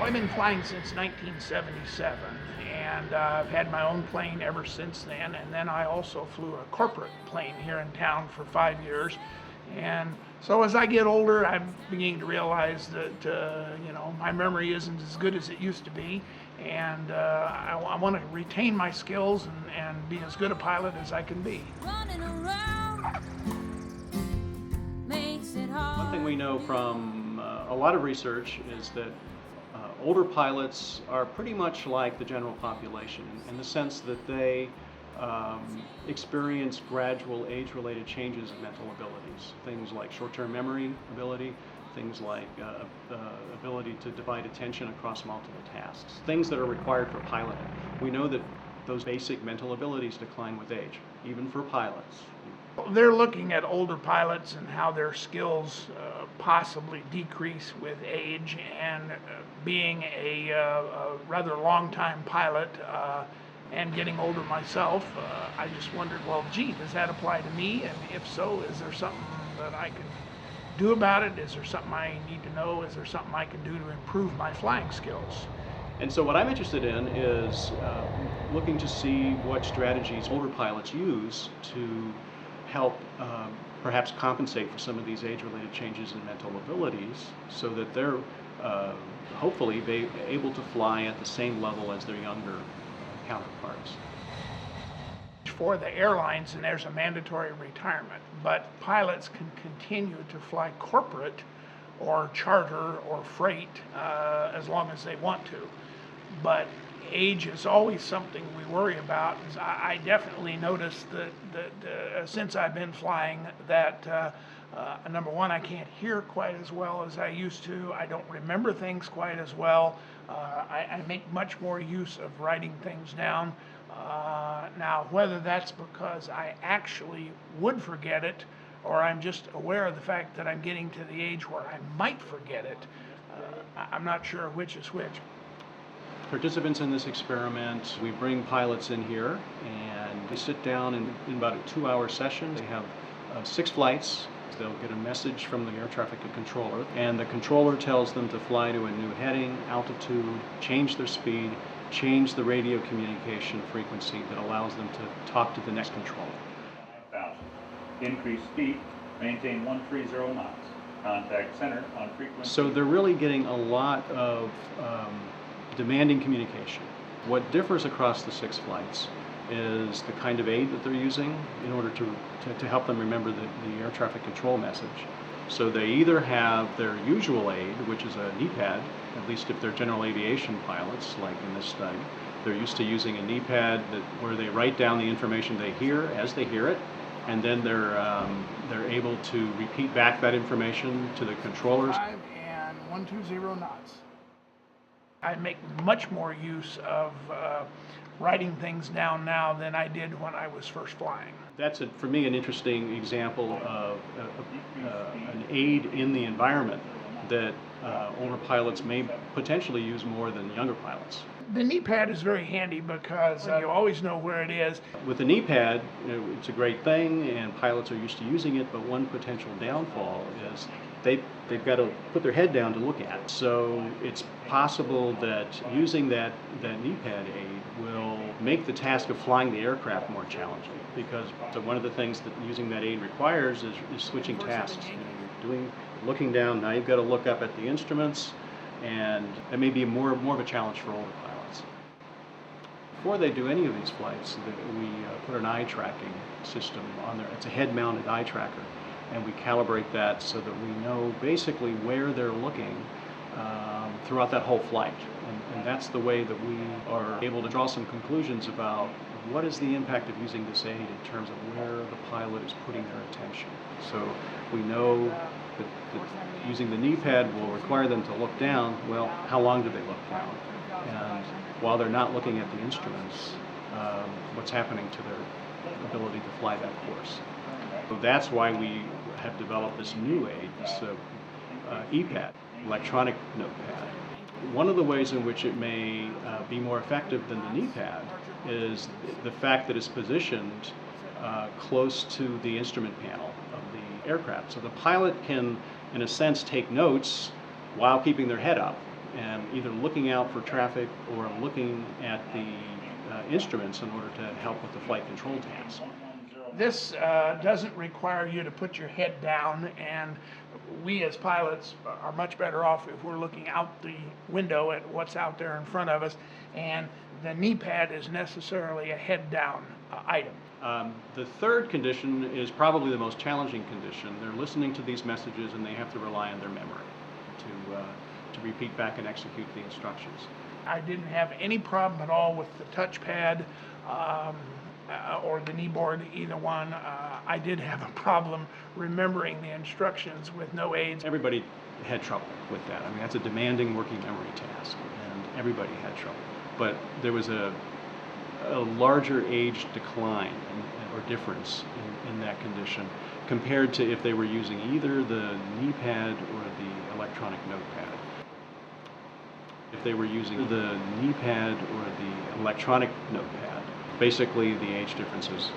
Well, I've been flying since 1977, and I've had my own plane ever since then. And then I also flew a corporate plane here in town for 5 years. And so as I get older, I'm beginning to realize that my memory isn't as good as it used to be, and I want to retain my skills and be as good a pilot as I can be. Running around makes it hard. One thing we know from a lot of research is that older pilots are pretty much like the general population in the sense that they experience gradual age-related changes in mental abilities. Things like short-term memory ability, things like ability to divide attention across multiple tasks, things that are required for piloting. We know that those basic mental abilities decline with age, even for pilots. They're looking at older pilots and how their skills possibly decrease with age, and being a rather long-time pilot and getting older myself, I just wondered, well, gee, does that apply to me? And if so, is there something that I can do about it? Is there something I need to know? Is there something I can do to improve my flying skills? And so what I'm interested in is looking to see what strategies older pilots use to help perhaps compensate for some of these age-related changes in mental abilities so that they're hopefully be able to fly at the same level as their younger counterparts. For the airlines, and there's a mandatory retirement, but pilots can continue to fly corporate or charter or freight as long as they want to. But age is always something we worry about. I definitely noticed that since I've been flying that number one, I can't hear quite as well as I used to. I don't remember things quite as well. I make much more use of writing things down. Now, whether that's because I actually would forget it, or I'm just aware of the fact that I'm getting to the age where I might forget it, I'm not sure which is which. Participants in this experiment, we bring pilots in here and they sit down in about a 2-hour session. They have 6 flights. They'll get a message from the air traffic controller, and the controller tells them to fly to a new heading, altitude, change their speed, change the radio communication frequency that allows them to talk to the next controller. 9,000. Increase speed, maintain 130 knots. Contact center on frequency. So they're really getting a lot of demanding communication. What differs across the 6 flights is the kind of aid that they're using in order to help them remember the air traffic control message. So they either have their usual aid, which is a knee pad, at least if they're general aviation pilots, like in this study. They're used to using a knee pad where they write down the information they hear as they hear it, and then they're able to repeat back that information to the controllers. 5 and 120 knots. I make much more use of writing things down now than I did when I was first flying. That's, for me, an interesting example of an aid in the environment that older pilots may potentially use more than younger pilots. The knee pad is very handy because you always know where it is. With the knee pad, it's a great thing and pilots are used to using it, but one potential downfall is they've got to put their head down to look at. So it's possible that using that knee pad aid will make the task of flying the aircraft more challenging, because one of the things that using that aid requires is switching tasks. You're looking down, now you've got to look up at the instruments, and that may be more of a challenge for older pilots. Before they do any of these flights, we put an eye tracking system on there. It's a head-mounted eye tracker, and we calibrate that so that we know basically where they're looking throughout that whole flight. And that's the way that we are able to draw some conclusions about what is the impact of using this aid in terms of where the pilot is putting their attention. So we know that using the knee pad will require them to look down. Well, how long do they look down? And while they're not looking at the instruments, what's happening to their ability to fly that course? So that's why we have developed this new aid, this EPAD, electronic notepad. One of the ways in which it may be more effective than the knee pad is the fact that it's positioned close to the instrument panel of the aircraft. So the pilot can, in a sense, take notes while keeping their head up, and either looking out for traffic or looking at the instruments in order to help with the flight control task. This doesn't require you to put your head down, and we as pilots are much better off if we're looking out the window at what's out there in front of us, and the knee pad is necessarily a head down item. The third condition is probably the most challenging condition. They're listening to these messages and they have to rely on their memory to repeat back and execute the instructions. I didn't have any problem at all with the touchpad or the knee board, either one. I did have a problem remembering the instructions with no aids. Everybody had trouble with that. I mean, that's a demanding working memory task, and everybody had trouble. But there was a larger age decline or difference in that condition compared to if they were using either the knee pad or the electronic notepad. If they were using the knee pad or the electronic notepad, basically the age differences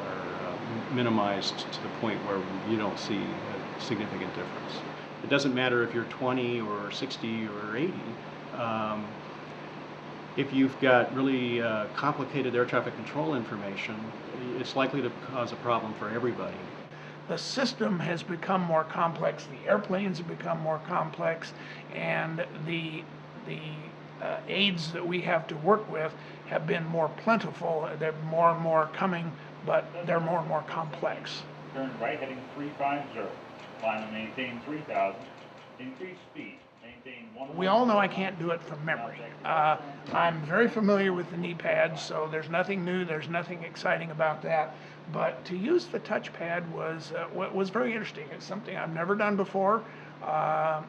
are minimized to the point where you don't see a significant difference. It doesn't matter if you're 20 or 60 or 80. If you've got really complicated air traffic control information, it's likely to cause a problem for everybody. The system has become more complex, the airplanes have become more complex, and the aids that we have to work with have been more plentiful. They're more and more coming, but they're more and more complex. Turn right heading 350, climb and maintain 3000, increase speed. We all know I can't do it from memory. I'm very familiar with the knee pads, so there's nothing new, there's nothing exciting about that. But to use the touchpad was very interesting. It's something I've never done before.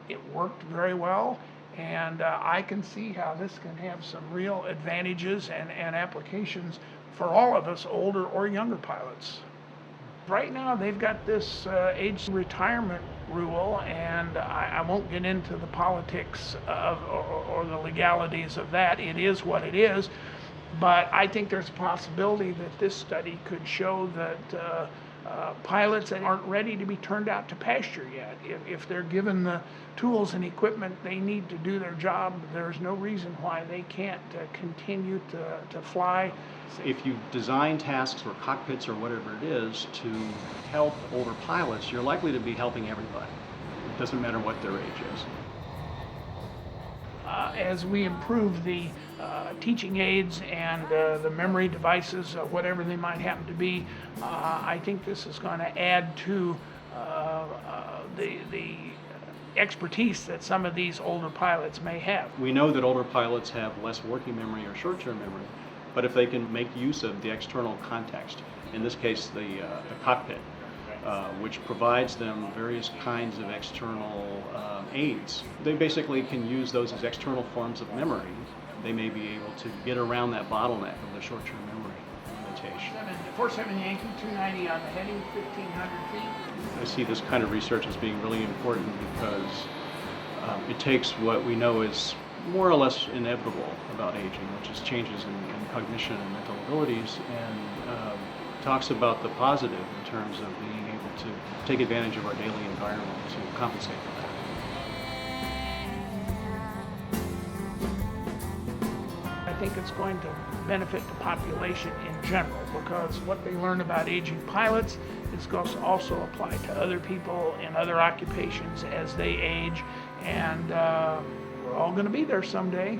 It worked very well, and I can see how this can have some real advantages and applications for all of us, older or younger pilots. Right now, they've got this age retirement rule, and I won't get into the politics of or the legalities of that. It is what it is, but I think there's a possibility that this study could show that pilots that aren't ready to be turned out to pasture yet, if they're given the tools and equipment they need to do their job, there's no reason why they can't continue to fly. If you design tasks or cockpits or whatever it is to help older pilots, you're likely to be helping everybody. It doesn't matter what their age is. As we improve the teaching aids and the memory devices, whatever they might happen to be, I think this is going to add to the expertise that some of these older pilots may have. We know that older pilots have less working memory or short-term memory, but if they can make use of the external context, in this case the cockpit, which provides them various kinds of external aids, they basically can use those as external forms of memory. They may be able to get around that bottleneck of the short-term memory limitation. 47 Yankee, 290 on the heading, 1,500 feet. I see this kind of research as being really important because it takes what we know is more or less inevitable about aging, which is changes in cognition and mental abilities, and talks about the positive in terms of being able to take advantage of our daily environment to compensate for that. I think it's going to benefit the population in general, because what they learn about aging pilots is going to also apply to other people in other occupations as they age, and we're all going to be there someday.